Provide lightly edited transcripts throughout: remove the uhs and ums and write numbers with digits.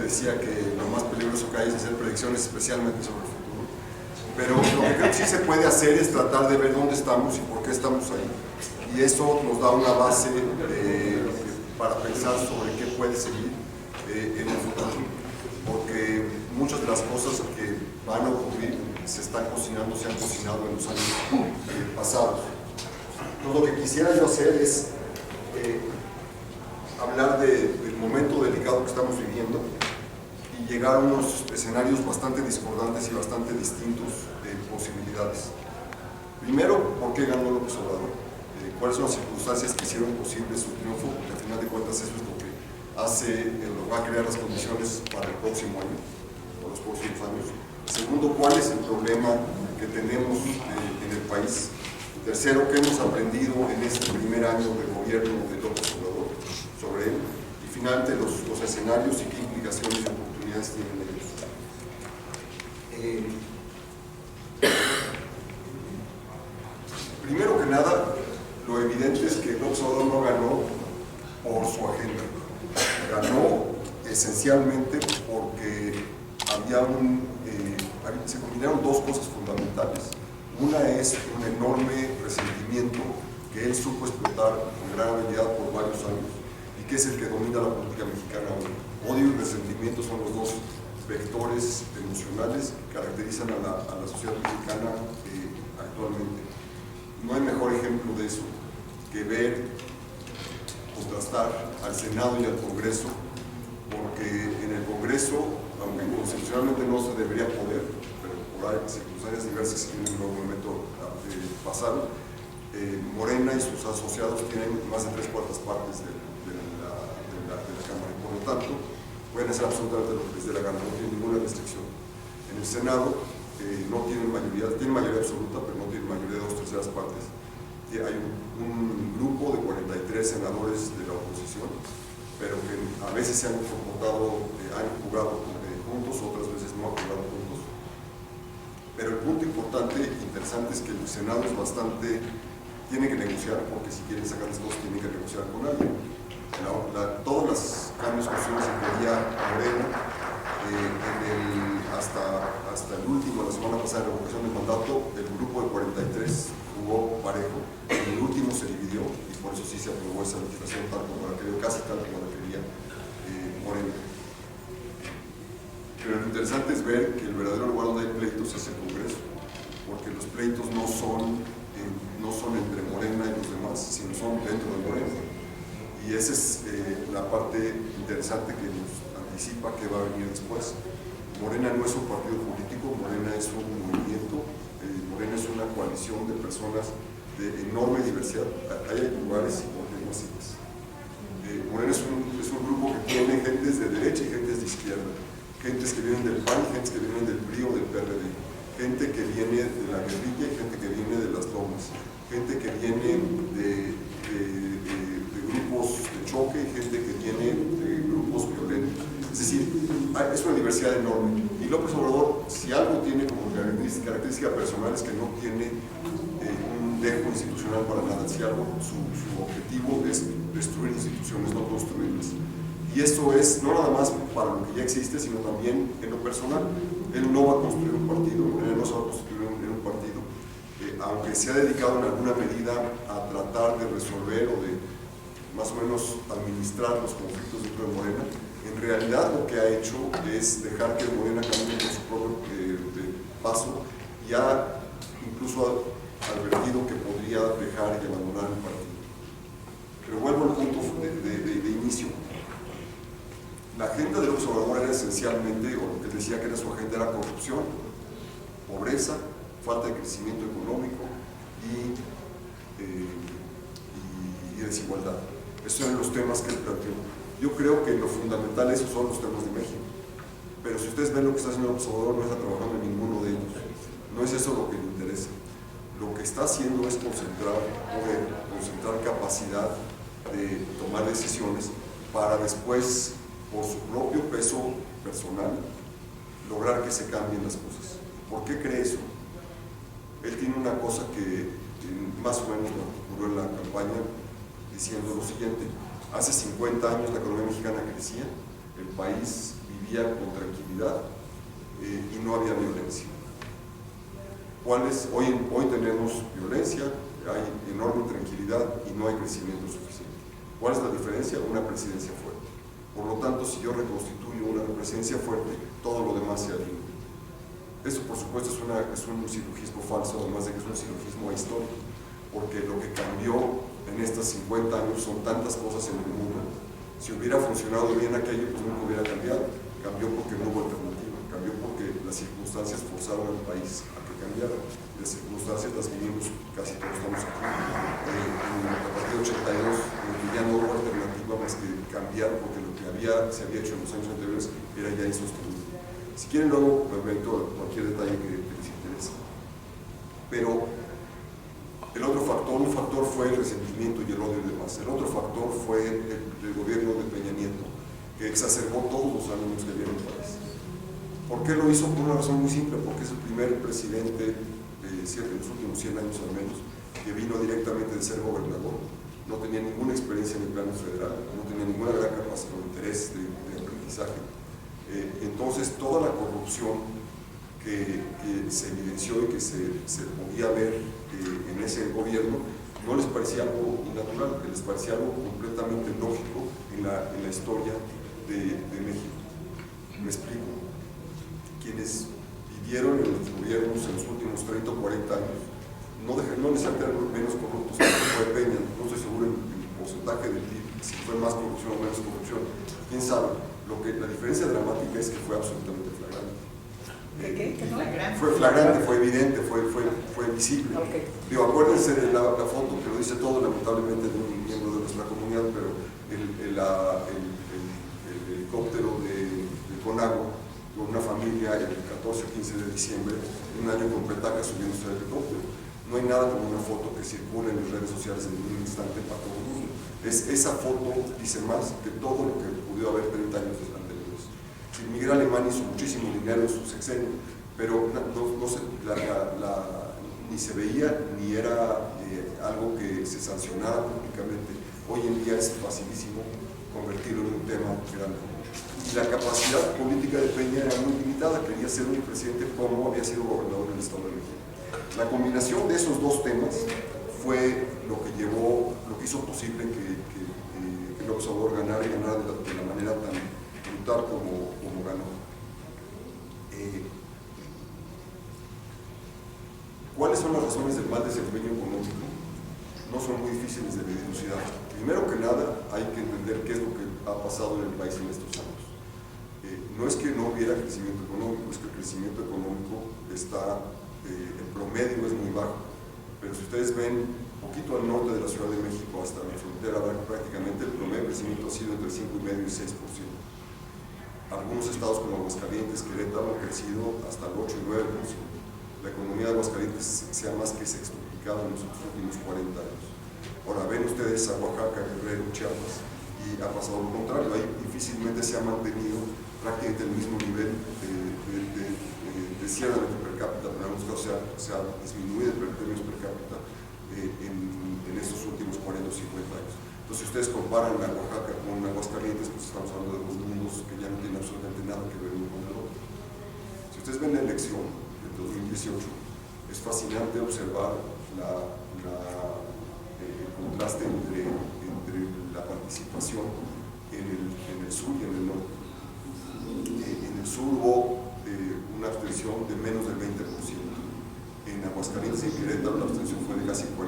decía que lo más peligroso que hay es hacer predicciones especialmente sobre el futuro. Pero lo que creo que sí se puede hacer es tratar de ver dónde estamos y por qué estamos ahí. Y eso nos da una base para pensar sobre qué puede seguir en el futuro. Porque muchas de las cosas que van a ocurrir se están cocinando, se han cocinado en los años pasados. Entonces, lo que quisiera yo hacer es hablar del momento delicado que estamos viviendo y llegar a unos escenarios bastante discordantes y bastante distintos de posibilidades. Primero, ¿por qué ganó López Obrador? ¿Cuáles son las circunstancias que hicieron posible su triunfo? Porque al final de cuentas eso es lo que va a crear las condiciones para el próximo año, para los próximos años. Segundo, ¿cuál es el problema que tenemos en el país? Tercero, ¿qué hemos aprendido en este primer año de gobierno de López Obrador sobre él? Y finalmente, los escenarios y qué implicaciones y oportunidades tienen ellos. Primero que nada, lo evidente es que López Obrador no ganó por su agenda. Ganó esencialmente porque se combinaron dos cosas fundamentales. Una es un enorme resentimiento que él supo explotar con gran habilidad por varios años y que es el que domina la política mexicana hoy. Odio y resentimiento son los dos vectores emocionales que caracterizan a la sociedad mexicana actualmente. No hay mejor ejemplo de eso que ver, contrastar al Senado y al Congreso, porque en el Congreso, aunque constitucionalmente no se debería poder, pero por circunstancias diversas que en algún momento pasaron, Morena y sus asociados tienen más de 3/4 partes de la Cámara, y por lo tanto pueden hacer absolutamente lo que les dé la gana, no tienen ninguna restricción. En el Senado no tienen mayoría absoluta, pero no tienen mayoría de 2/3 partes. Hay un grupo de 43 senadores de la oposición, pero que a veces se han comportado, han jugado juntos, otras veces no han jugado juntos. Pero el punto importante e interesante es que el Senado es tiene que negociar, porque si quieren sacar las cosas tienen que negociar con alguien. Todos los cambios constitucionales que quería Morena, hasta el último, la semana pasada, en la revocación del mandato, el grupo de 43 jugó parejo, y el último se dividió, y por eso sí se aprobó esa legislación tal como la quería, casi tal como la quería Morena. Pero lo interesante es ver que el verdadero lugar donde hay pleitos es el Congreso, porque los pleitos no son entre Morena y los demás, sino son dentro de Morena. Y esa es la parte interesante que nos anticipa que va a venir después. Morena no es un partido político, Morena es un movimiento, Morena es una coalición de personas de enorme diversidad. Hay lugares y por qué no así es. Morena es un grupo que tiene gentes de derecha y gentes de izquierda, gentes que vienen del PAN, gentes que vienen del PRI o del PRD, gente que viene de la guerrilla y gente que viene de las lomas, gente que viene de grupos de choque y gente que viene de grupos violentos. Es decir, es una diversidad enorme. Y López Obrador, si algo tiene como característica personal, es que no tiene un dejo institucional para nada. Si algo, su objetivo es destruir instituciones, no construirlas. Y esto es no nada más para lo que ya existe, sino también en lo personal. Él no va a construir un partido, él no se va a construir en un partido, aunque se ha dedicado en alguna medida a tratar de resolver o de más o menos administrar los conflictos dentro de Morena. En realidad lo que ha hecho es dejar que Morena camine por su propio paso y ha incluso advertido que podría dejar y abandonar el partido. Pero vuelvo al punto de inicio. La agenda de López Obrador era esencialmente, o lo que decía que era su agenda, era corrupción, pobreza, falta de crecimiento económico y desigualdad. Esos eran los temas que él planteó. Yo creo que lo fundamental esos son los temas de México. Pero si ustedes ven lo que está haciendo López Obrador, no está trabajando en ninguno de ellos. No es eso lo que le interesa. Lo que está haciendo es concentrar poder, concentrar capacidad de tomar decisiones para después, por su propio peso personal, lograr que se cambien las cosas. ¿Por qué cree eso? Él tiene una cosa que más o menos lo articuló en la campaña diciendo lo siguiente: hace 50 años la economía mexicana crecía, el país vivía con tranquilidad y no había violencia. Hoy tenemos violencia, hay enorme tranquilidad y no hay crecimiento suficiente. ¿Cuál es la diferencia? Una presidencia fuerte. Por lo tanto, si yo reconstituyo una presidencia fuerte, todo lo demás se alinea. Eso, por supuesto, es un silogismo falso, además de que es un silogismo histórico, porque lo que cambió en estos 50 años son tantas cosas en el mundo. Si hubiera funcionado bien aquello, pues nunca hubiera cambiado. Cambió porque no hubo alternativa, cambió porque las circunstancias forzaron al país a que cambiara. Y las circunstancias las vivimos, casi todos estamos aquí. A partir de 82, ya no hubo alternativa más que cambiar, porque lo que se había hecho en los años anteriores era ya insostenible. Si quieren, luego me meto cualquier detalle que les interese. Pero un factor fue el resentimiento y el odio y demás. El otro factor fue el gobierno de Peña Nieto, que exacerbó todos los ánimos que había en el país. ¿Por qué lo hizo? Por una razón muy simple, porque es el primer presidente, en los últimos 100 años al menos, que vino directamente de ser gobernador. No tenía ninguna experiencia en el plano federal, no tenía ninguna gran capacidad o interés de aprendizaje. Entonces, toda la corrupción que se evidenció y que se podía ver en ese gobierno, no les parecía algo innatural, que les parecía algo completamente lógico en la historia de México. Me explico. Quienes vivieron en los gobiernos en los últimos 30 o 40 años no les eran menos corruptos que fue Peña. No estoy seguro en el porcentaje del PIB, si fue más corrupción o menos corrupción. ¿Quién sabe? La diferencia dramática es que fue absolutamente flagrante. Fue flagrante, fue evidente, fue visible. Okay. Acuérdense de la foto que lo dice todo, lamentablemente, de un miembro de nuestra comunidad, pero el helicóptero de Conagua, con una familia el 14 o 15 de diciembre, un año con petaca subiéndose al helicóptero. No hay nada como una foto que circule en las redes sociales en un instante para todo el mundo. Esa foto dice más que todo lo que pudo haber 30 años anteriores. Miguel Alemán hizo muchísimo dinero en su sexenio, pero ni se veía ni era algo que se sancionara públicamente. Hoy en día es facilísimo convertirlo en un tema grande. Y la capacidad política de Peña era muy limitada, quería ser un presidente como había sido gobernador en el Estado de México. La combinación de esos dos temas fue lo que hizo posible que López Obrador ganara y ganara de la manera tan brutal como ganó. ¿Cuáles son las razones del mal desempeño económico? No son muy difíciles de dilucidar. Primero que nada, hay que entender qué es lo que ha pasado en el país en estos años. No es que no hubiera crecimiento económico, es que el crecimiento económico en promedio es muy bajo. Pero si ustedes ven un poquito al norte de la Ciudad de México hasta la frontera, prácticamente el promedio de crecimiento ha sido entre 5,5 y 6%. Algunos estados como Aguascalientes, Querétaro han crecido hasta el 8 y 9%. La economía de Aguascalientes se ha más que sextuplicado en los últimos 40 años. Ahora ven ustedes a Oaxaca, Guerrero, Chiapas, y ha pasado lo contrario. Ahí difícilmente se ha mantenido prácticamente el mismo nivel de cierre per cápita, pero en algunos casos se ha disminuido el términos per cápita en estos últimos 40 o 50 años. Entonces, si ustedes comparan a Oaxaca con Aguascalientes, pues estamos hablando de dos mundos que ya no tienen absolutamente nada que ver uno con el otro. Si ustedes ven la elección de 2018, es fascinante observar el contraste entre la participación en el sur y en el norte. En el sur hubo una abstención de menos del 20%. En Aguascalientes y en Querétaro la abstención fue de casi 45%.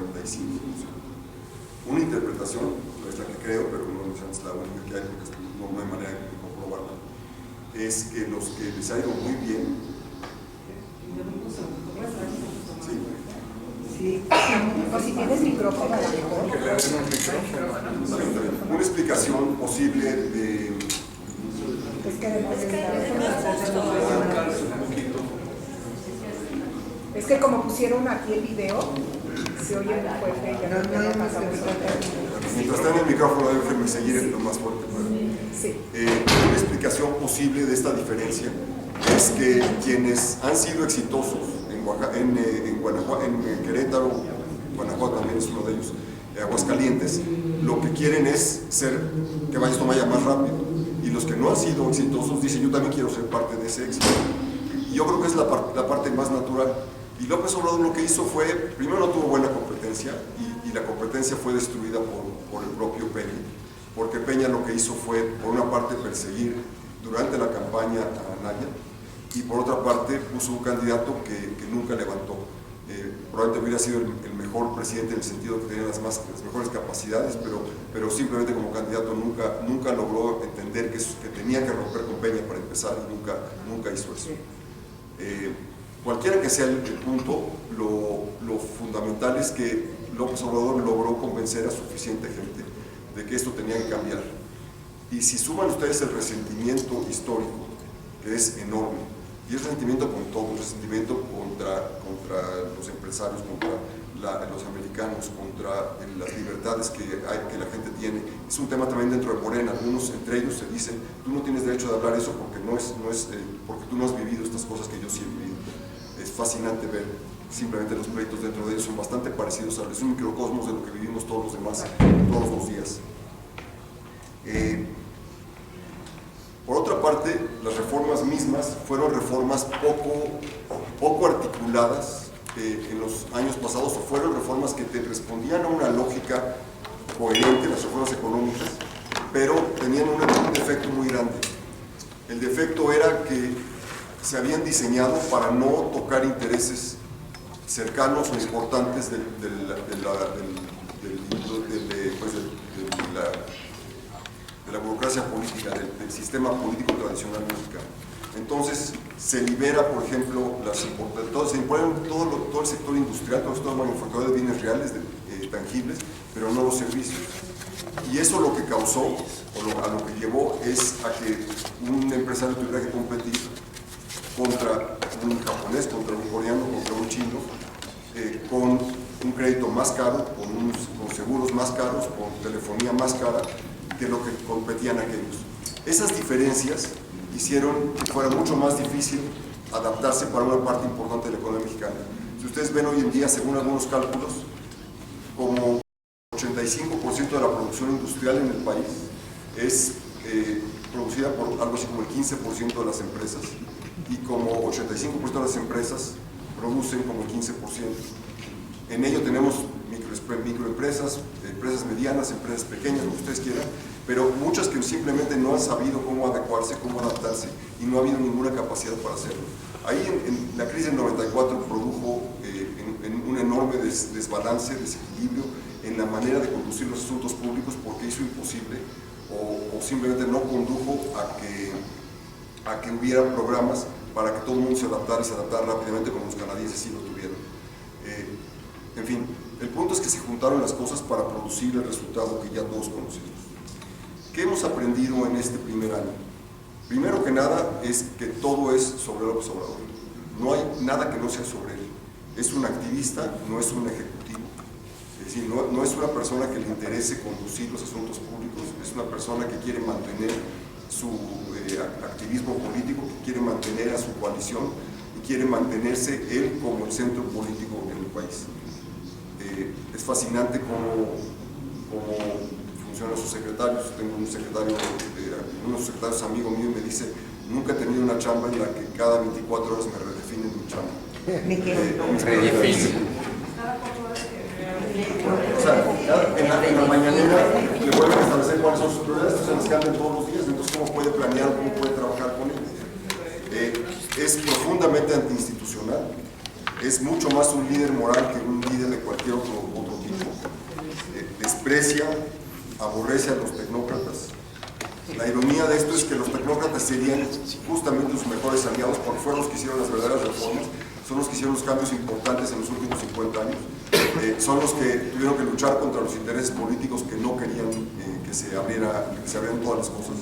Una interpretación, es la que creo, pero no es la única que hay, porque no hay manera de comprobarla, es que los que les ha ido muy bien. Sí. Pues si tienes micrófono, a lo mejor. Una explicación posible de. Es que como pusieron aquí el video, se oye muy fuerte y ya no pasamos otra. Mientras está en el micrófono, déjenme seguir lo más fuerte. Sí. Una explicación posible de esta diferencia es que quienes han sido exitosos en Querétaro, Guanajuato también es uno de ellos, Aguascalientes, lo que quieren es que esto vaya más rápido. Y los que no han sido exitosos dicen yo también quiero ser parte de ese éxito. Y yo creo que es la parte más natural. Y López Obrador lo que hizo fue, primero no tuvo buena competencia y la competencia fue destruida por el propio Peña, porque Peña lo que hizo fue, por una parte, perseguir durante la campaña a Anaya y por otra parte puso un candidato que nunca levantó. Probablemente hubiera sido el mejor presidente en el sentido que tenía las mejores capacidades, pero simplemente como candidato nunca logró entender que tenía que romper con Peña para empezar y nunca hizo eso. Cualquiera que sea el punto, lo fundamental es que López Obrador logró convencer a suficiente gente de que esto tenía que cambiar. Y si suman ustedes el resentimiento histórico, que es enorme, y es resentimiento con todo, resentimiento contra los empresarios, contra los americanos, contra las libertades que la gente tiene. Es un tema también dentro de Morena. Algunos entre ellos se dicen, tú no tienes derecho de hablar eso porque porque tú no has vivido estas cosas que yo sí he vivido. Es fascinante ver simplemente los pleitos dentro de ellos, son bastante parecidos a un microcosmos de lo que vivimos todos los demás, todos los días. Por otra parte, las reformas mismas fueron reformas poco articuladas en los años pasados, o fueron reformas que te respondían a una lógica coherente, las reformas económicas, pero tenían un defecto muy grande. El defecto era que se habían diseñado para no tocar intereses cercanos o importantes de la burocracia política, del sistema político tradicional mexicano. Entonces se libera, por ejemplo, se impone todo el sector industrial, todo el sector manufacturero de bienes reales, tangibles, pero no los servicios. Y eso lo que causó, a lo que llevó, es a que un empresario tuviera que competir contra un japonés, contra un coreano, contra un chino, con un crédito más caro, con seguros más caros, con telefonía más cara que lo que competían aquellos. Esas diferencias hicieron que fuera mucho más difícil adaptarse para una parte importante de la economía mexicana. Si ustedes ven hoy en día, según algunos cálculos, como 85% de la producción industrial en el país es producida por algo así como el 15% de las empresas, y como 85% de las empresas producen como el 15%. En ello tenemos microempresas, empresas medianas, empresas pequeñas, lo que ustedes quieran, pero muchas que simplemente no han sabido cómo adecuarse, cómo adaptarse, y no ha habido ninguna capacidad para hacerlo. Ahí en la crisis del 94 produjo en un enorme desbalance, desequilibrio en la manera de conducir los asuntos públicos, porque hizo imposible o simplemente no condujo a que hubiera programas para que todo el mundo se adaptara y se adaptara rápidamente, como los canadienses sí lo tuvieron. En fin, el punto es que se juntaron las cosas para producir el resultado que ya todos conocemos. ¿Qué hemos aprendido en este primer año? Primero que nada es que todo es sobre López Obrador. No hay nada que no sea sobre él. Es un activista, no es un ejecutivo. Es decir, no es una persona que le interese conducir los asuntos públicos, es una persona que quiere mantener su activismo político, que quiere mantener a su coalición y quiere mantenerse él como el centro político en el país. Es fascinante cómo funcionan sus secretarios. Tengo un secretario, uno de sus secretarios amigo mío, y me dice: nunca he tenido una chamba en la que cada 24 horas me redefinen mi chamba. O sea, en la mañanera le vuelven a establecer cuáles son sus prioridades, entonces se las cambian todos los días. Entonces, ¿cómo puede planear, cómo puede trabajar con él? Es profundamente antiinstitucional. Es mucho más un líder moral que un líder de cualquier otro tipo. Desprecia, aborrece a los tecnócratas. La ironía de esto es que los tecnócratas serían justamente sus mejores aliados, porque fueron los que hicieron las verdaderas reformas, son los que hicieron los cambios importantes en los últimos 50 años, son los que tuvieron que luchar contra los intereses políticos que no querían que se abrieran todas las cosas.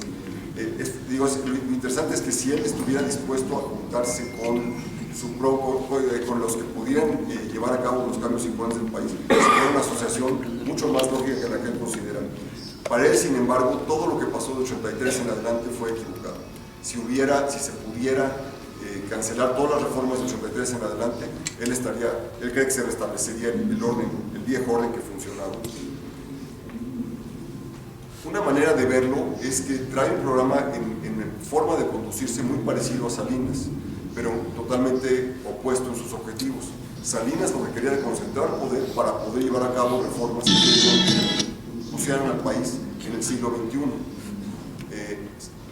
Lo interesante es que si él estuviera dispuesto a juntarse con los que pudieran llevar a cabo los cambios importantes del país, sería una asociación mucho más lógica que la que él considera. Para él, sin embargo, todo lo que pasó de 83 en adelante fue equivocado. Si se pudiera cancelar todas las reformas de 83 en adelante, él cree que se restablecería el viejo orden que funcionaba. Una manera de verlo es que trae un programa en forma de conducirse muy parecido a Salinas, pero totalmente opuesto en sus objetivos. Salinas lo que quería era concentrar poder para poder llevar a cabo reformas que pusieran al país en el siglo XXI.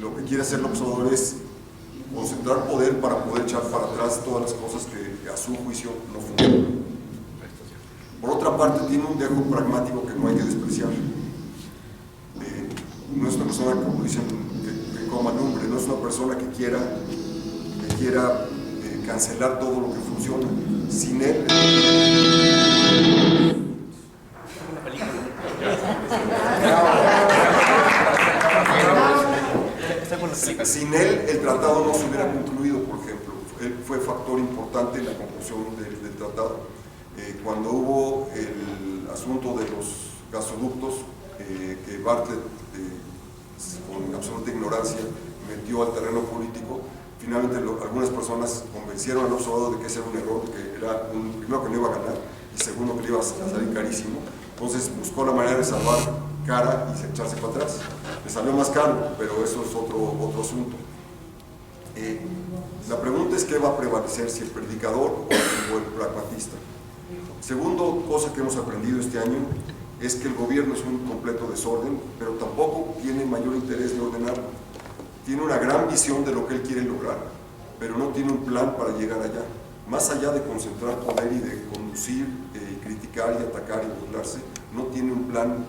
Lo que quiere hacer López Obrador es concentrar poder para poder echar para atrás todas las cosas que a su juicio no funcionan. Por otra parte, tiene un dejo pragmático que no hay que despreciar. No es una persona, como dicen, que coma lumbre, no es una persona que quiera cancelar todo lo que funciona. Sin él, sin él el tratado no se hubiera concluido, por ejemplo. Él fue factor importante en la conclusión del tratado. Cuando hubo el asunto de los gasoductos, que Bartlett, con absoluta ignorancia, metió al terreno político, finalmente algunas personas convencieron al observador de que ese era un error, que era primero que no iba a ganar y segundo que le iba a salir carísimo. Entonces buscó la manera de salvar cara y echarse para atrás. Le salió más caro, pero eso es otro asunto. La pregunta es qué va a prevalecer, si el predicador o el pragmatista. Segundo cosa que hemos aprendido este año es que el gobierno es un completo desorden, pero tampoco tiene mayor interés de ordenarlo. Tiene una gran visión de lo que él quiere lograr, pero no tiene un plan para llegar allá. Más allá de concentrar poder y de conducir, criticar y atacar y burlarse, no tiene un plan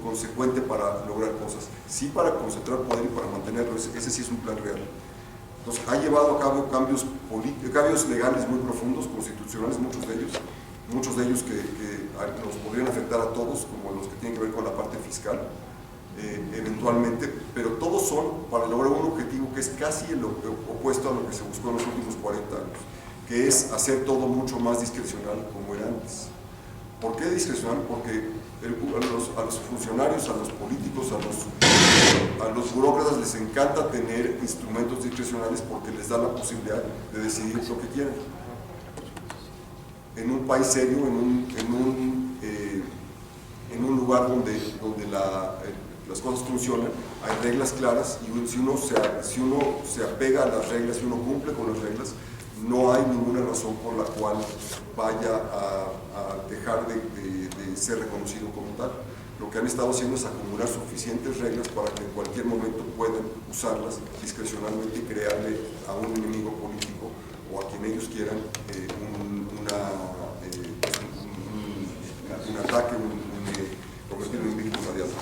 consecuente para lograr cosas. Sí, para concentrar poder y para mantenerlo, ese sí es un plan real. Entonces, ha llevado a cabo cambios legales muy profundos, constitucionales, muchos de ellos que nos podrían afectar a todos, como los que tienen que ver con la parte fiscal, eventualmente, pero todos son para lograr un objetivo que es casi el opuesto a lo que se buscó en los últimos 40 años, que es hacer todo mucho más discrecional como era antes. ¿Por qué discrecional? Porque a los funcionarios, a los políticos, a los burócratas les encanta tener instrumentos discrecionales porque les da la posibilidad de decidir lo que quieren. En un país serio, en un lugar donde las cosas funcionan, hay reglas claras y si uno se apega a las reglas, si uno cumple con las reglas, no hay ninguna razón por la cual vaya a dejar de ser reconocido como tal. Lo que han estado haciendo es acumular suficientes reglas para que en cualquier momento puedan usarlas discrecionalmente y crearle a un enemigo político o a quien ellos quieran un ataque, convertirlo en víctima de algo.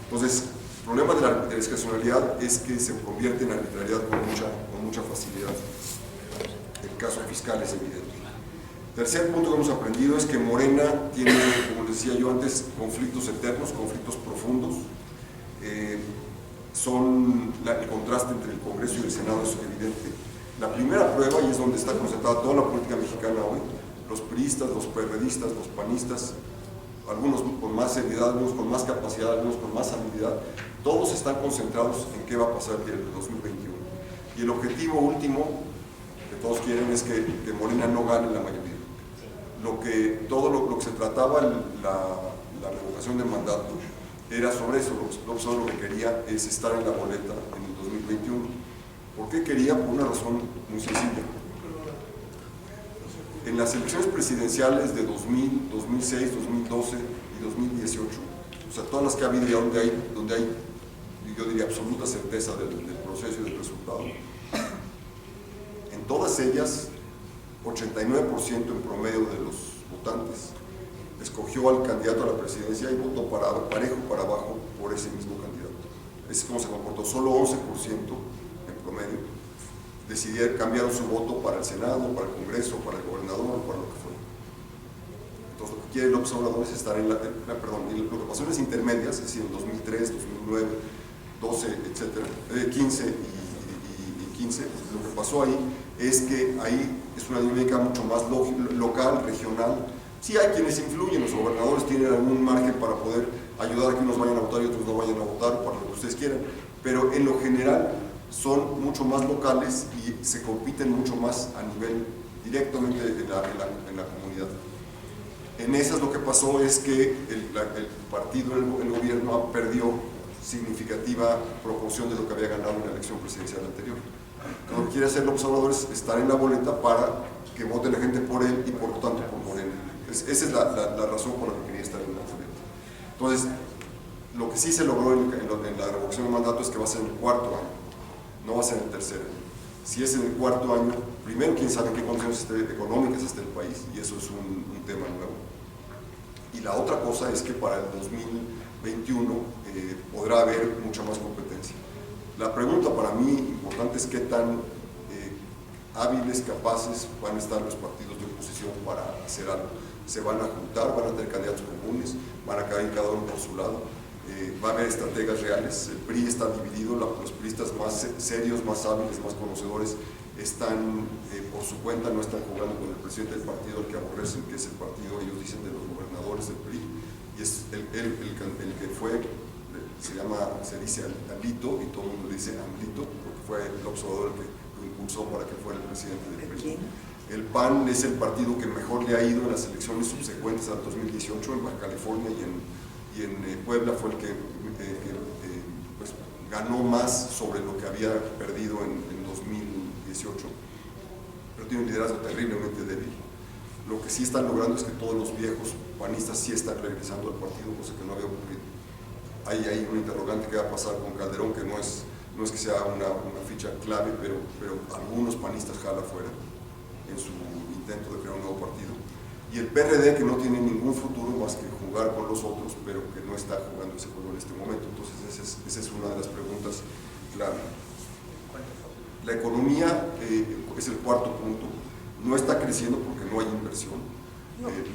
Entonces, el problema de la discrecionalidad es que se convierte en arbitrariedad con mucha facilidad. El caso fiscal es evidente. Tercer punto que hemos aprendido es que Morena tiene, como les decía yo antes, conflictos eternos, conflictos profundos. El contraste entre el Congreso y el Senado es evidente. La primera prueba, y es donde está concentrada toda la política mexicana hoy, los priistas, los perredistas, los panistas, algunos con más seriedad, algunos con más capacidad, algunos con más habilidad, todos están concentrados en qué va a pasar en el 2021. Y el objetivo último que todos quieren es que Morena no gane la mayoría. Todo lo que se trataba, la revocación del mandato, era sobre eso. López Obrador lo que quería es estar en la boleta en el 2021. ¿Por qué quería? Por una razón muy sencilla. En las elecciones presidenciales de 2000, 2006, 2012 y 2018, o sea, todas las que ha habido ya donde hay, yo diría, absoluta certeza del proceso y del resultado, en todas ellas, 89% en promedio de los votantes escogió al candidato a la presidencia y votó parejo para abajo por ese mismo candidato. Ese es como se comportó. Solo 11% en promedio decidieron, cambiaron su voto para el Senado, para el Congreso, para el gobernador o para lo que fuera. Entonces, lo que quiere López Obrador es estar en lo que pasó en las intermedias, es decir, en 2003, 2009, 12, etcétera, 15 y 15, lo que pasó ahí es que ahí es una dinámica mucho más local, regional. Sí hay quienes influyen, los gobernadores tienen algún margen para poder ayudar a que unos vayan a votar y otros no vayan a votar, para lo que ustedes quieran, pero en lo general son mucho más locales y se compiten mucho más a nivel directamente en la comunidad. En esas lo que pasó es que el partido, el gobierno, perdió significativa proporción de lo que había ganado en la elección presidencial anterior. Lo que quiere hacer López Obrador es estar en la boleta para que vote la gente por él y por lo tanto por Morena. Esa es la razón por la que quería estar en la boleta. Entonces, lo que sí se logró en la revocación de mandato es que va a ser en el 4º año, no va a ser en el 3er año. Si es en el 4º año, primero quién sabe en qué condiciones económicas esté el país, y eso es un tema nuevo. Y la otra cosa es que para el 2021 podrá haber mucha más competencia. La pregunta para mí importante es qué tan hábiles, capaces van a estar los partidos de oposición para hacer algo. Se van a juntar, van a tener candidatos comunes, van a caer cada uno por su lado, va a haber estrategas reales. El PRI está dividido, los priistas más serios, más hábiles, más conocedores están por su cuenta, no están jugando con el presidente del partido al que aborrecen, que es el partido, ellos dicen, de los gobernadores del PRI, y es el que fue, se dice Alito, y todo el mundo le dice Amlito, porque fue el observador el que lo impulsó para que fuera el presidente del PRI. El PAN es el partido que mejor le ha ido en las elecciones subsecuentes al 2018, en Baja California y en Puebla fue el que pues, ganó más sobre lo que había perdido en 2018, pero tiene un liderazgo terriblemente débil. Lo que sí están logrando es que todos los viejos panistas sí están regresando al partido, cosa que no había ocurrido. Hay un interrogante que va a pasar con Calderón, que no es que sea una ficha clave, pero algunos panistas jala fuera en su intento de crear un nuevo partido. Y el PRD, que no tiene ningún futuro más que jugar con los otros, pero que no está jugando ese juego en este momento. Entonces esa es una de las preguntas clave. La economía es el 4º punto. No está creciendo porque no hay inversión.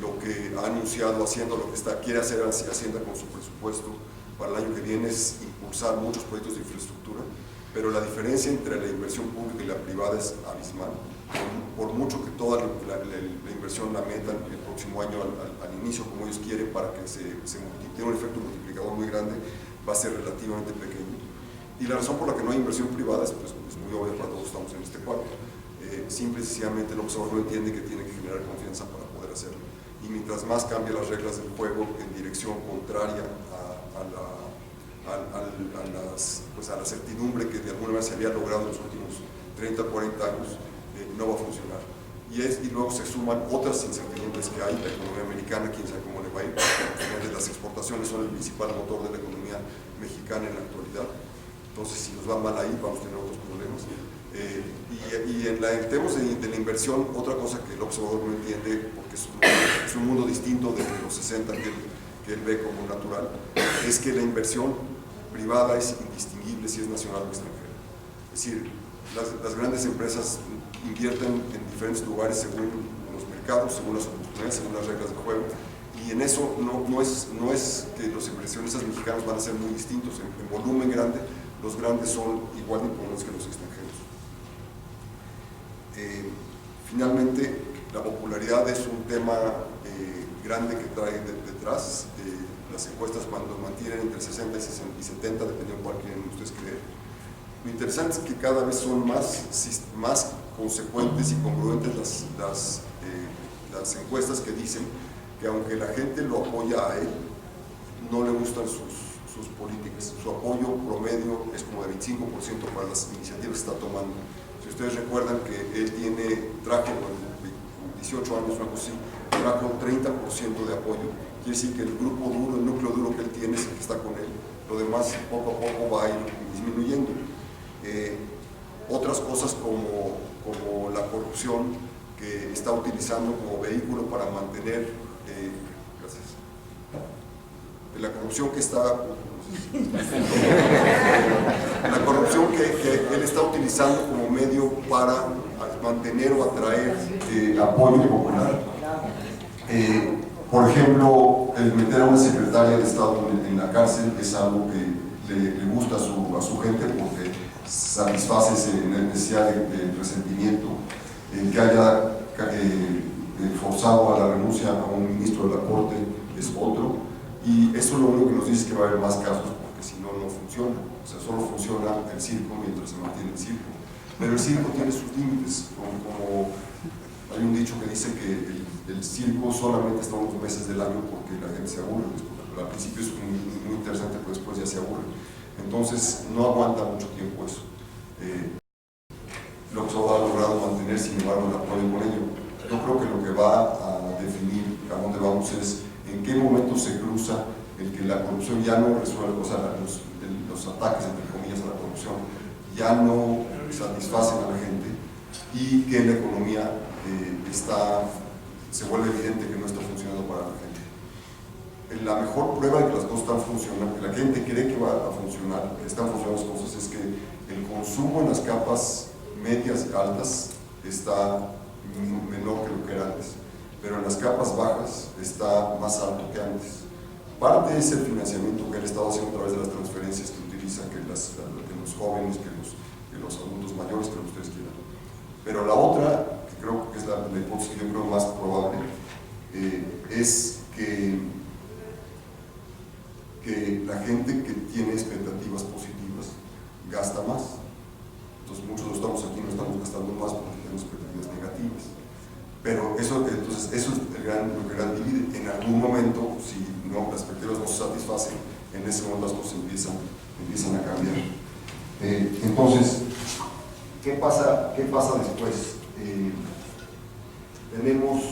Lo que ha anunciado Hacienda, lo que quiere hacer Hacienda con su presupuesto para el año que viene es impulsar muchos proyectos de infraestructura, pero la diferencia entre la inversión pública y la privada es abismal. Por mucho que toda la inversión la metan el próximo año al inicio como ellos quieren para que tenga un efecto multiplicador muy grande, va a ser relativamente pequeño. Y la razón por la que no hay inversión privada es muy obvia para todos, estamos en este cuadro. Simple y sencillamente el observador no entiende que tiene que generar confianza para poder hacerlo. Y mientras más cambie las reglas del juego en dirección contraria a la certidumbre que de alguna manera se había logrado en los últimos 30 o 40 años, no va a funcionar. Y luego se suman otras incertidumbres que hay. La economía americana, quién sabe cómo le va a ir. Las exportaciones son el principal motor de la economía mexicana en la actualidad. Entonces, si nos va mal ahí, vamos a tener otros problemas. Y en temas de la inversión, otra cosa que el observador no entiende, porque es un mundo distinto de los 60 que él ve como natural, es que la inversión privada es indistinguible si es nacional o extranjera. Es decir, las grandes empresas invierten en diferentes lugares según los mercados, según las oportunidades, según las reglas de juego, y en eso no es que los inversionistas mexicanos van a ser muy distintos. En volumen grande, los grandes son igual de importantes que los extranjeros. Finalmente, la popularidad es un tema grande que trae detrás. Las encuestas cuando mantienen entre 60 y 70, dependiendo de cuál quieren ustedes creer. Lo interesante es que cada vez son más consecuentes y congruentes las encuestas que dicen que aunque la gente lo apoya a él, no le gustan sus políticas. Su apoyo promedio es como de 25% para las iniciativas que está tomando. Si ustedes recuerdan que él trajo con 18 años o algo así, trajo 30% de apoyo. Quiere decir que el grupo duro, el núcleo duro que él tiene es el que está con él. Lo demás poco a poco va a ir disminuyendo. Otras cosas como la corrupción que está utilizando como vehículo para mantener, la corrupción que él está utilizando como medio para mantener o atraer apoyo popular. Por ejemplo, el meter a una secretaria de Estado en la cárcel es algo que le gusta a su gente porque satisface esa necesidad de resentimiento. Que haya forzado a la renuncia a un ministro de la Corte es otro, y eso lo único que nos dice es que va a haber más casos porque si no, no funciona. O sea, solo funciona el circo mientras se mantiene el circo, pero el circo tiene sus límites. Hay un dicho que dice que el circo solamente está unos meses del año porque la gente se aburre. Al principio es muy interesante, pero después ya se aburre. Entonces no aguanta mucho tiempo eso. Lo que se ha logrado mantener, sin embargo, el apoyo con ello. Yo creo que lo que va a definir a dónde vamos es en qué momento se cruza el que la corrupción ya no resuelve, o sea, los ataques, entre comillas, a la corrupción ya no satisfacen a la gente y que la economía se vuelve evidente que no está funcionando para la gente. La mejor prueba de que las cosas están funcionando, que la gente cree que va a funcionar, que están funcionando las cosas, es que el consumo en las capas medias y altas está menor que lo que era antes, pero en las capas bajas está más alto que antes. Parte es el financiamiento que el Estado hace a través de las transferencias que utiliza, que los jóvenes, que los adultos mayores, que lo que ustedes quieran. Pero la otra, que creo que es la hipótesis que yo creo más probable, es que la gente que tiene expectativas positivas gasta más. Entonces muchos de los estamos aquí no estamos gastando más porque tenemos expectativas negativas. Pero eso es lo que gran divide. En algún momento, si no, las expectativas no se satisfacen, en ese momento las cosas empiezan a cambiar. Entonces, ¿qué pasa después? Tenemos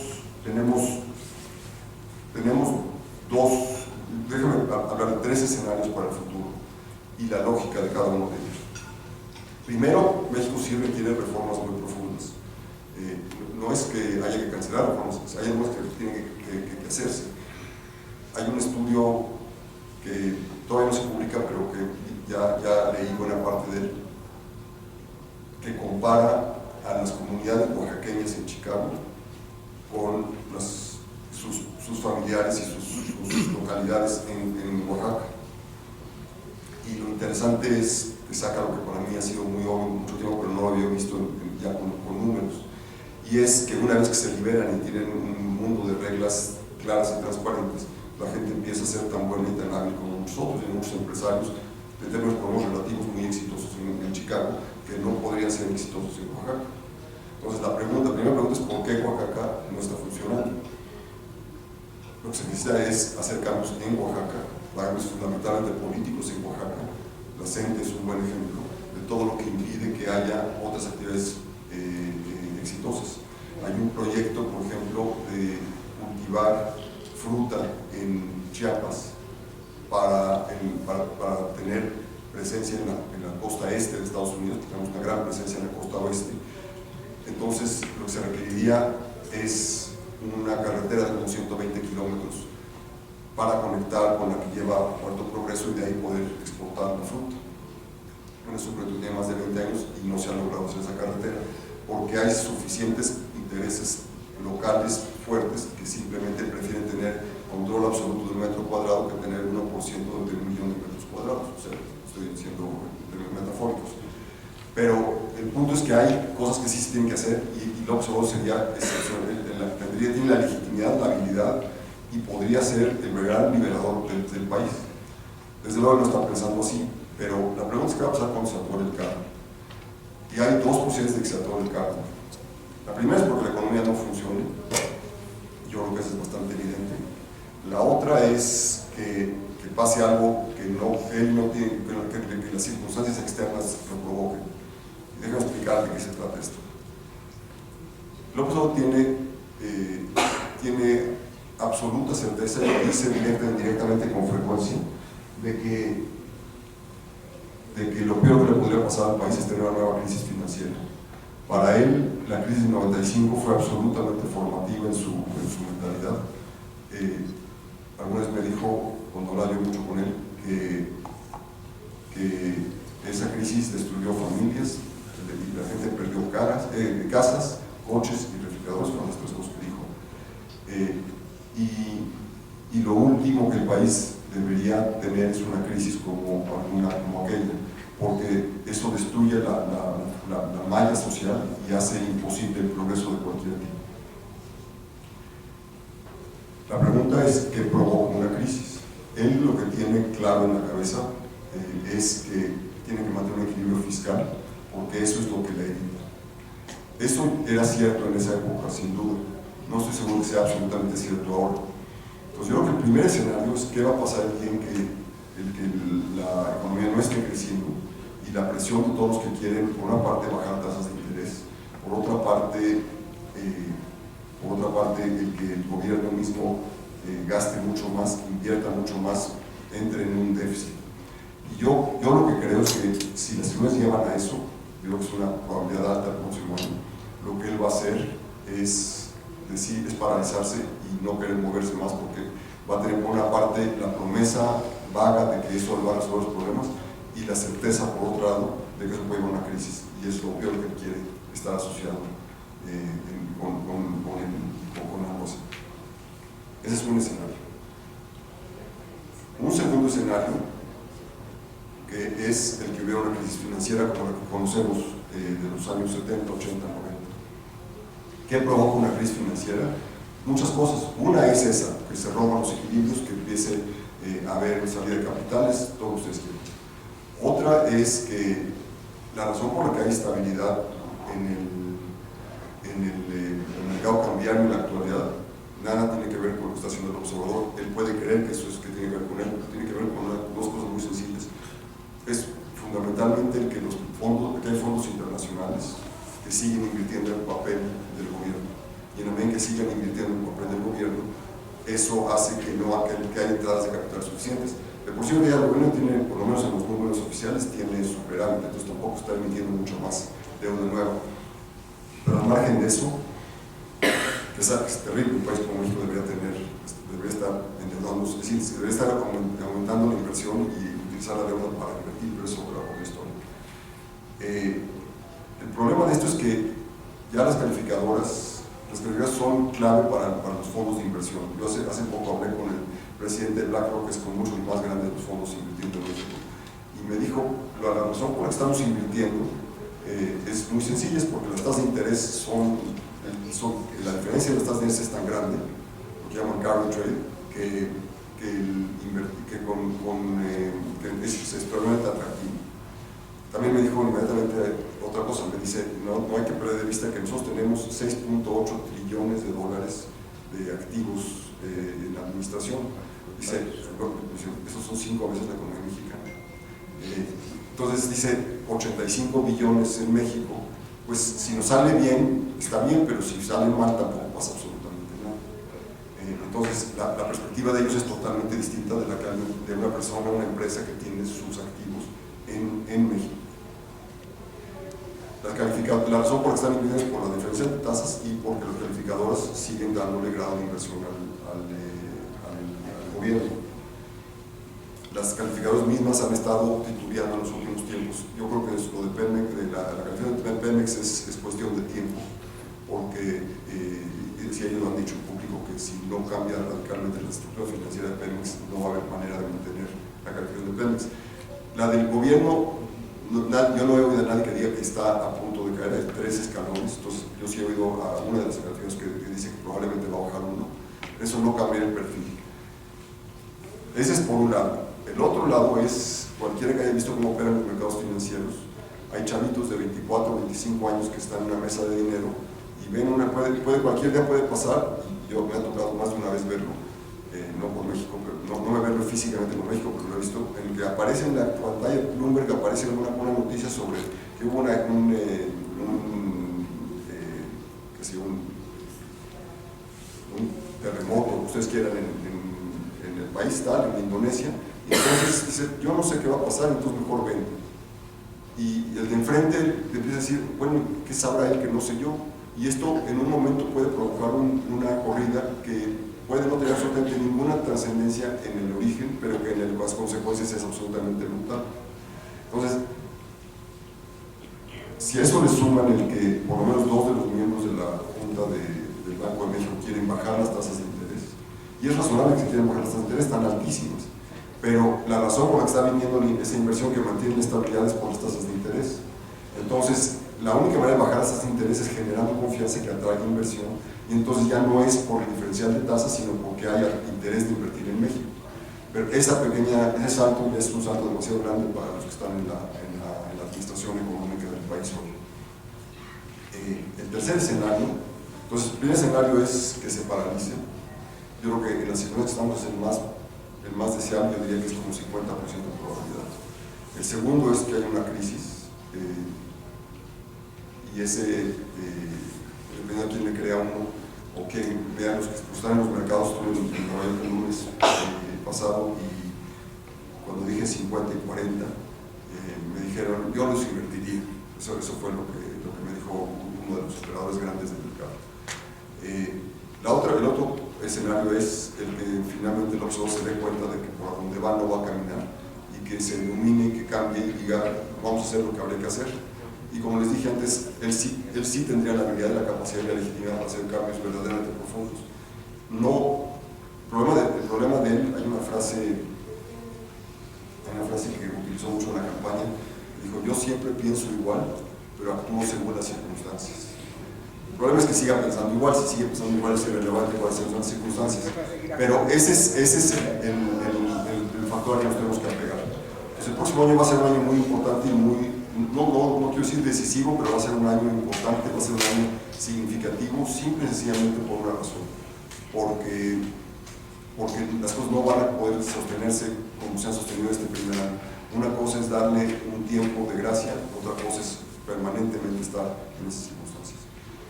déjame hablar de 3 escenarios para el futuro y la lógica de cada uno de ellos. Primero, México sí requiere reformas muy profundas. No es que haya que cancelar reformas, hay algunas que tienen que hacerse. Hay un estudio que todavía no se publica, pero que ya leí buena parte de él, que compara a las comunidades oaxaqueñas en Chicago con sus familiares y sus localidades en Oaxaca. Y lo interesante es que saca lo que para mí ha sido muy obvio mucho tiempo, pero no lo había visto ya con números. Y es que una vez que se liberan y tienen un mundo de reglas claras y transparentes, la gente empieza a ser tan buena y tan hábil como muchos otros, y muchos empresarios de términos relativos muy exitosos en Chicago, que no podrían ser exitosos en Oaxaca. Entonces la primera pregunta es ¿por qué Oaxaca no está funcionando? Lo que se necesita es hacer cambios en Oaxaca, cambios fundamentalmente políticos en Oaxaca. La CENTE es un buen ejemplo de todo lo que impide que haya otras actividades exitosas. Hay un proyecto, por ejemplo, de cultivar fruta en Chiapas para tener presencia en la costa este de Estados Unidos, tenemos una gran presencia en la costa oeste. Entonces, lo que se requeriría es una carretera de unos 120 kilómetros para conectar con la que lleva a Puerto Progreso y de ahí poder exportar la fruta. Bueno, es un proyecto que tiene más de 20 años y no se ha logrado hacer esa carretera porque hay suficientes intereses locales fuertes que simplemente prefieren tener control absoluto del metro cuadrado que tener 1% de 1 millón de metros cuadrados. O sea, estoy diciendo en términos metafóricos. Pero el punto es que hay cosas que sí se tienen que hacer y lo que solo sería excepcional. Tiene la legitimidad, la habilidad y podría ser el gran liberador del país. Desde luego no está pensando así, pero la pregunta es qué va a pasar cuando se atore el carro. Y hay 2 posibilidades de que se atore el carro. La primera es porque la economía no funcione. Yo creo que eso es bastante evidente. La otra es que pase algo que él no tiene, que las circunstancias externas lo provoquen. Y déjame explicar de qué se trata esto. López Obrador tiene absoluta certeza, y lo dice directamente con frecuencia, de que lo peor que le podría pasar al país es tener una nueva crisis financiera. Para él, la crisis del 95 fue absolutamente formativa en su mentalidad. Alguna vez me dijo, cuando hablaba yo mucho con él, que esa crisis destruyó familias, y la gente perdió casas, coches y refrigeradores, fueron las 3 cosas que dijo. Y lo último que el país debería tener es una crisis como aquella, porque eso destruye la malla social y hace imposible el progreso de cualquier tipo. La pregunta es ¿qué provoca una crisis? Él lo que tiene claro en la cabeza es que tiene que mantener un equilibrio fiscal, porque eso es lo que le evita. Eso era cierto en esa época, sin duda. No estoy seguro que sea absolutamente cierto ahora. Entonces yo creo que el primer escenario es qué va a pasar el día en que la economía no esté creciendo y la presión de todos los que quieren, por una parte, bajar tasas de interés, por otra parte, el que el gobierno mismo gaste mucho más, invierta mucho más, entre en un déficit. Y yo lo que creo es que si las ciudades llevan a eso, yo creo que es una probabilidad alta el próximo año, lo que él va a hacer es paralizarse y no querer moverse más, porque va a tener por una parte la promesa vaga de que eso va a resolver los problemas y la certeza por otro lado de que eso puede llevar a una crisis, y es lo peor que él quiere estar asociado con ambos. Ese es un escenario. Un segundo escenario, que es el que hubiera una crisis financiera como la que conocemos de los años 70, 80, 90. ¿Qué provoca una crisis financiera? Muchas cosas. Una es esa, que se rompan los equilibrios, que empiece a haber salida de capitales, todo ustedes quieren. Otra es que la razón por la que hay estabilidad en el mercado cambiario en la actualidad nada tiene que ver con lo que está haciendo el observador. Él puede creer que eso es que tiene que ver con él, tiene que ver con dos cosas muy sencillas. Es fundamentalmente el que hay fondos internacionales que siguen invirtiendo en el papel del gobierno, y en la medida en que sigan invirtiendo en el papel del gobierno, eso hace que haya entradas de capital suficientes. De por sí, el gobierno tiene, por lo menos en los números oficiales, tiene superávit, entonces tampoco está emitiendo mucho más deuda nueva. Pero al margen de eso, que es terrible, un país como México debería estar endeudándose, es decir, debería estar aumentando la inversión y utilizar la deuda para invertir, pero eso es otra historia. El problema de esto es que ya las calificadoras son clave para los fondos de inversión. Yo hace poco hablé con el presidente de BlackRock, que es con mucho más grande de los fondos invirtiendo en México, y me dijo, la razón por la que estamos invirtiendo es muy sencilla, es porque las tasas de interés la diferencia de las tasas de interés es tan grande, lo que llaman carry trade, que es extremadamente atractivo. También me dijo inmediatamente otra cosa, me dice, no hay que perder de vista que nosotros tenemos 6.8 trillones de dólares de activos en la administración. Dice, esos son 5 veces la economía mexicana. Entonces dice 85 billones en México. Pues si nos sale bien, está bien, pero si sale mal tampoco pasa absolutamente nada. Entonces la perspectiva de ellos es totalmente distinta de la que de una persona, una empresa que tiene sus activos en México. La razón por la que están invirtiendo es por la diferencia de tasas y porque las calificadoras siguen dándole grado de inversión al gobierno. Las calificadoras mismas han estado titubeando en los últimos tiempos. Yo creo que lo de Pemex, la calificación de Pemex es cuestión de tiempo, porque si ellos lo han dicho en público, que si no cambia radicalmente la estructura financiera de Pemex, no va a haber manera de mantener la calificación de Pemex. La del gobierno, yo no he oído a nadie que diga que está a punto de caer de 3 escalones. Entonces yo sí he oído a una de las calificaciones que dice que probablemente va a bajar uno. Eso no cambia el perfil. Ese es por un lado. El otro lado es, cualquiera que haya visto cómo operan los mercados financieros, hay chavitos de 24 o 25 años que están en una mesa de dinero y ven cualquier día puede pasar, y yo me ha tocado más de una vez verlo, no por México, pero no me verlo físicamente por México, pero lo he visto, en el que aparece en la pantalla de Bloomberg, aparece una noticia sobre que hubo un terremoto, lo que ustedes quieran, en el país tal, en Indonesia, y entonces dice, yo no sé qué va a pasar, entonces mejor ven. Y el de enfrente le empieza a decir, bueno, ¿qué sabrá él que no sé yo? Y esto en un momento puede provocar una corrida que puede no tener absolutamente ninguna trascendencia en el origen, pero que en las consecuencias es absolutamente brutal. Entonces, si a eso le suman el que por lo menos 2 de los miembros de la Junta del Banco de México quieren bajar las tasas de interés, y es razonable que se quieran bajar las tasas de interés, están altísimas, pero la razón por la que está viniendo esa inversión que mantiene la estabilidad es por las tasas de interés. Entonces, la única manera de bajar las tasas de interés es generando confianza que atraiga inversión, y entonces ya no es por el diferencial de tasas, sino porque haya interés de invertir en México. Pero ese salto ya es un salto demasiado grande para los que están en la administración económica del país hoy. El tercer escenario, entonces el primer escenario es que se paralice. Yo creo que en las situaciones que estamos es el más deseable, yo diría que es como 50% de probabilidad. El segundo es que haya una crisis, y ese, dependiendo de quién le crea uno, o que vean los que están en los mercados. Estuve en Nueva York el lunes pasado, y cuando dije 50 y 40, me dijeron, yo los invertiría. Eso fue lo que me dijo uno de los operadores grandes del mercado. El otro escenario es el que finalmente el observador se dé cuenta de que por donde va no va a caminar, y que se ilumine, que cambie y diga, vamos a hacer lo que habría que hacer. Y como les dije antes, él sí tendría la habilidad y la capacidad y la legitimidad para hacer cambios verdaderamente profundos. El problema de él, hay una frase que utilizó mucho en la campaña, dijo, yo siempre pienso igual, pero actúo según las circunstancias. El problema es que siga pensando igual. Si sigue pensando igual es irrelevante cuáles son las circunstancias, pero ese es el factor al que nos tenemos que apegar. Entonces, el próximo año va a ser un año muy importante y no quiero decir decisivo, pero va a ser un año importante, va a ser un año significativo, simple y sencillamente por una razón, porque las cosas no van a poder sostenerse como se han sostenido este primer año. Una cosa es darle un tiempo de gracia, otra cosa es permanentemente estar en esas circunstancias.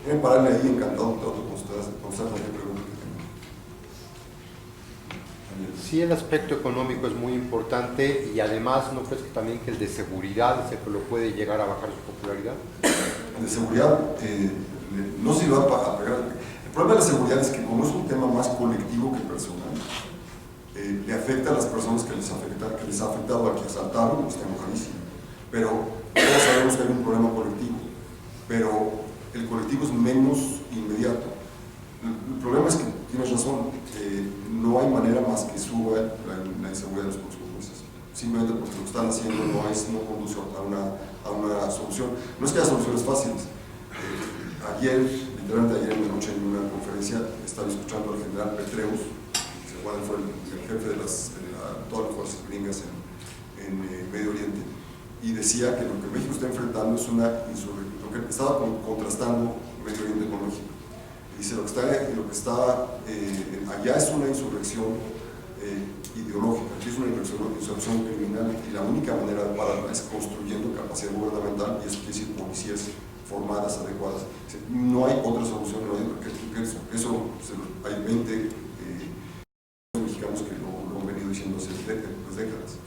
Voy a pararle ahí, encantado de contestar cualquier pregunta que tengan. Sí, el aspecto económico es muy importante, y además, ¿no crees que también que el de seguridad es el que lo puede llegar a bajar su popularidad? El de seguridad, no sé si lo va a pegar. El problema de la seguridad es que como es un tema más colectivo que personal, le afecta a las personas que les ha afectado, a que asaltaron, está enojadísimo. Pero todos sabemos que hay un problema colectivo, pero el colectivo es menos inmediato. El problema es que tienes razón, no hay manera más que suba la inseguridad en los próximos meses. Simplemente porque lo que están haciendo no conduce a una solución. No es que haya soluciones fáciles. Literalmente ayer en la noche, en una conferencia, estaba escuchando al general Petraeus, que fue el jefe de todas las fuerzas gringas en Medio Oriente, y decía que lo que México está enfrentando es una insurrección, lo que estaba contrastando Medio Oriente con México. Dice, lo que está allá es una insurrección ideológica, aquí es una insurrección criminal, y la única manera de pararla es construyendo capacidad gubernamental, y eso quiere decir policías formadas, adecuadas. Dice, no hay otra solución, no hay otra que eso. Hay 20 mexicanos que lo han venido diciendo hace décadas.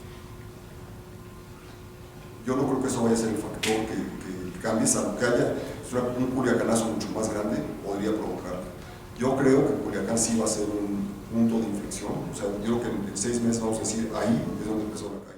Yo no creo que eso vaya a ser el factor que cambie, salvo que haya un Culiacanazo mucho más grande, podría provocar. Yo creo que Culiacán sí va a ser un punto de inflexión. O sea, yo creo que en 6 meses vamos a decir, ahí es donde empezó la caída.